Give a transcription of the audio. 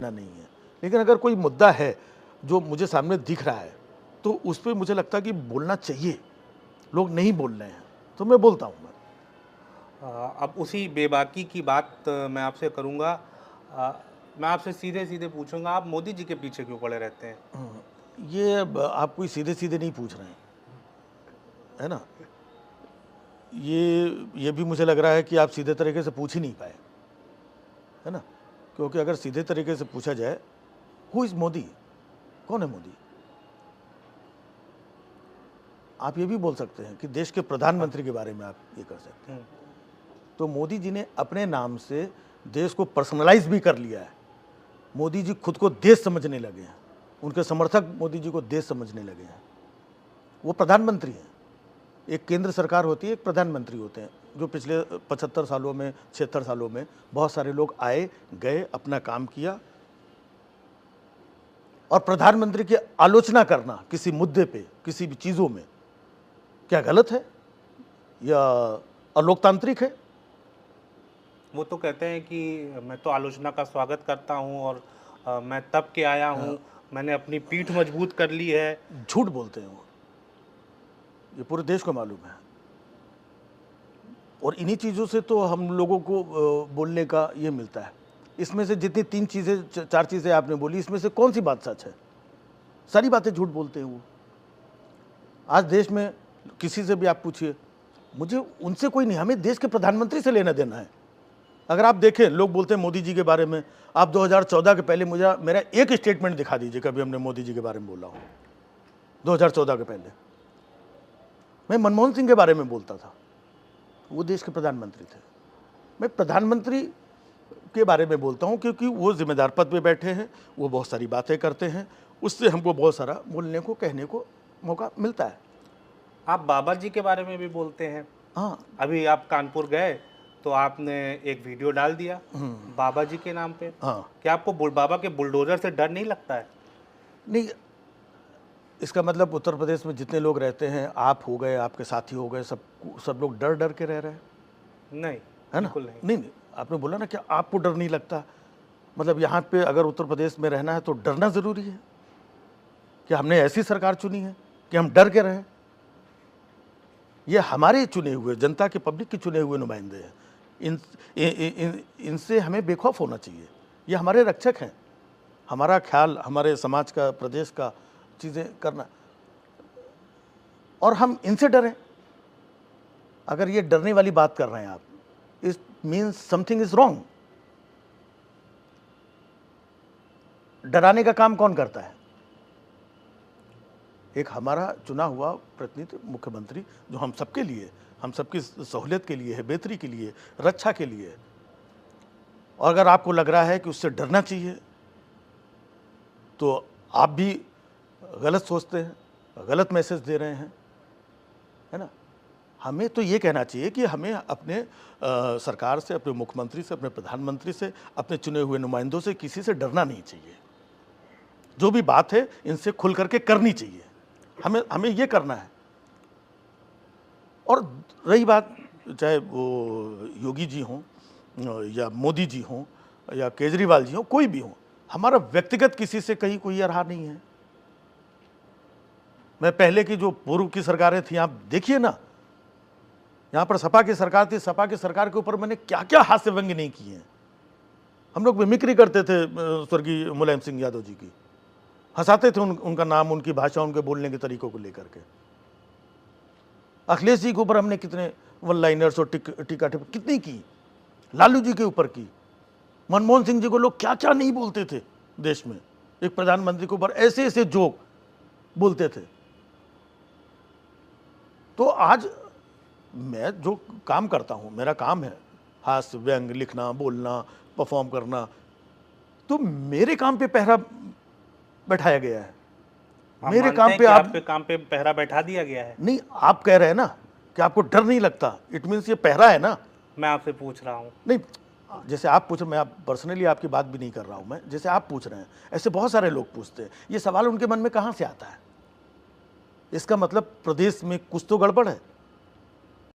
ना नहीं है, लेकिन अगर कोई मुद्दा है जो मुझे सामने दिख रहा है तो उस पर मुझे लगता है कि बोलना चाहिए। लोग नहीं बोल रहे हैं तो मैं बोलता हूँ। अब उसी बेबाकी की बात मैं आपसे करूँगा। मैं आपसे सीधे सीधे पूछूंगा, आप मोदी जी के पीछे क्यों पड़े रहते हैं? ये आप कोई सीधे सीधे नहीं पूछ रहे हैं, है ना। ये भी मुझे लग रहा है कि आप सीधे तरीके से पूछ ही नहीं पाए, है ना। क्योंकि अगर सीधे तरीके से पूछा जाए, हु इज मोदी, कौन है मोदी, आप ये भी बोल सकते हैं कि देश के प्रधानमंत्री के बारे में आप ये कर सकते हैं। तो मोदी जी ने अपने नाम से देश को पर्सनलाइज भी कर लिया है। मोदी जी खुद को देश समझने लगे हैं, उनके समर्थक मोदी जी को देश समझने लगे हैं। वो प्रधानमंत्री हैं। एक केंद्र सरकार होती है, एक प्रधानमंत्री होते हैं, जो पिछले 75 सालों में 76 सालों में बहुत सारे लोग आए गए, अपना काम किया। और प्रधानमंत्री की आलोचना करना किसी मुद्दे पे, किसी भी चीज़ों में, क्या गलत है या अलोकतांत्रिक है? वो तो कहते हैं कि मैं तो आलोचना का स्वागत करता हूं और मैं तब के आया हूं, मैंने अपनी पीठ मजबूत कर ली है। झूठ बोलते हैं वो, ये पूरे देश को मालूम है। और इन्हीं चीज़ों से तो हम लोगों को बोलने का ये मिलता है। इसमें से जितनी 3 चीज़ें 4 चीज़ें आपने बोली, इसमें से कौन सी बात सच है? सारी बातें झूठ बोलते हैं वो। आज देश में किसी से भी आप पूछिए, मुझे उनसे कोई नहीं, हमें देश के प्रधानमंत्री से लेना देना है। अगर आप देखें, लोग बोलते हैं मोदी जी के बारे में, आप 2014 के पहले मुझे मेरा एक स्टेटमेंट दिखा दीजिए कभी हमने मोदी जी के बारे में बोला हो। 2014 के पहले मैं मनमोहन सिंह के बारे में बोलता था, वो देश के प्रधानमंत्री थे। मैं प्रधानमंत्री के बारे में बोलता हूँ क्योंकि वो जिम्मेदार पद पे बैठे हैं, वो बहुत सारी बातें करते हैं, उससे हमको बहुत सारा बोलने को, कहने को मौका मिलता है। आप बाबा जी के बारे में भी बोलते हैं। हाँ, अभी आप कानपुर गए तो आपने एक वीडियो डाल दिया बाबा जी के नाम पे। हाँ। क्या आपको बाबा के बुलडोजर से डर नहीं लगता है? नहीं, इसका मतलब उत्तर प्रदेश में जितने लोग रहते हैं, आप हो गए, आपके साथी हो गए, सब लोग डर डर के रह रहे हैं, नहीं, है ना। बिल्कुल नहीं। नहीं, आपने बोला ना कि आपको डर नहीं लगता, मतलब यहाँ पे अगर उत्तर प्रदेश में रहना है तो डरना ज़रूरी है? कि हमने ऐसी सरकार चुनी है कि हम डर के रहें? ये हमारे चुने हुए, जनता के, पब्लिक के चुने हुए नुमाइंदे हैं। इनसे हमें बेखौफ होना चाहिए। ये हमारे रक्षक हैं। हमारा ख्याल, हमारे समाज का, प्रदेश का चीज़ें करना, और हम इनसे डरें? अगर ये डरने वाली बात कर रहे हैं आप, it means something is wrong. डराने का काम कौन करता है? एक हमारा चुना हुआ प्रतिनिधि, मुख्यमंत्री, जो हम सबके लिए, हम सबकी सहूलियत के लिए है, बेहतरी के लिए, रक्षा के लिए। और अगर आपको लग रहा है कि उससे डरना चाहिए तो आप भी गलत सोचते हैं, गलत मैसेज दे रहे हैं, है ना। हमें तो ये कहना चाहिए कि हमें अपने सरकार से, अपने मुख्यमंत्री से, अपने प्रधानमंत्री से, अपने चुने हुए नुमाइंदों से, किसी से डरना नहीं चाहिए। जो भी बात है इनसे खुल करके करनी चाहिए, हमें ये करना है। और रही बात, चाहे वो योगी जी हों या मोदी जी हों या केजरीवाल जी हों, कोई भी हो, हमारा व्यक्तिगत किसी से कहीं कोई रहा नहीं है। मैं पहले की जो पूर्व की सरकारें थी, आप देखिए ना, यहाँ पर सपा की सरकार थी, सपा की सरकार के ऊपर मैंने क्या क्या हास्य व्यंग्य नहीं किए हैं। हम लोग मिमिक्री करते थे स्वर्गीय मुलायम सिंह यादव जी की, हंसाते थे उनका नाम, उनकी भाषा, उनके बोलने के तरीकों को लेकर के। अखिलेश जी के ऊपर हमने कितने वन लाइनर्स और टीका टिप्पणी कितनी की, लालू जी के ऊपर की, मनमोहन सिंह जी को लोग क्या क्या नहीं बोलते थे देश में, एक प्रधानमंत्री के ऊपर ऐसे ऐसे जोक बोलते थे। तो आज मैं जो काम करता हूं, मेरा काम है हास्य व्यंग लिखना, बोलना, परफॉर्म करना, तो मेरे काम पे पहरा बैठाया गया है। मेरे काम पे आपके काम पे पहरा बैठा दिया गया है? नहीं, आप कह रहे हैं ना कि आपको डर नहीं लगता, इट मीन्स ये पहरा है ना। मैं आपसे पूछ रहा हूँ। नहीं, जैसे आप पूछ रहे, मैं आप पर्सनली आपकी बात भी नहीं कर रहा हूं, मैं जैसे आप पूछ रहे हैं, ऐसे बहुत सारे लोग पूछते हैं। ये सवाल उनके मन में कहां से आता है? इसका मतलब प्रदेश में कुछ तो गड़बड़ है।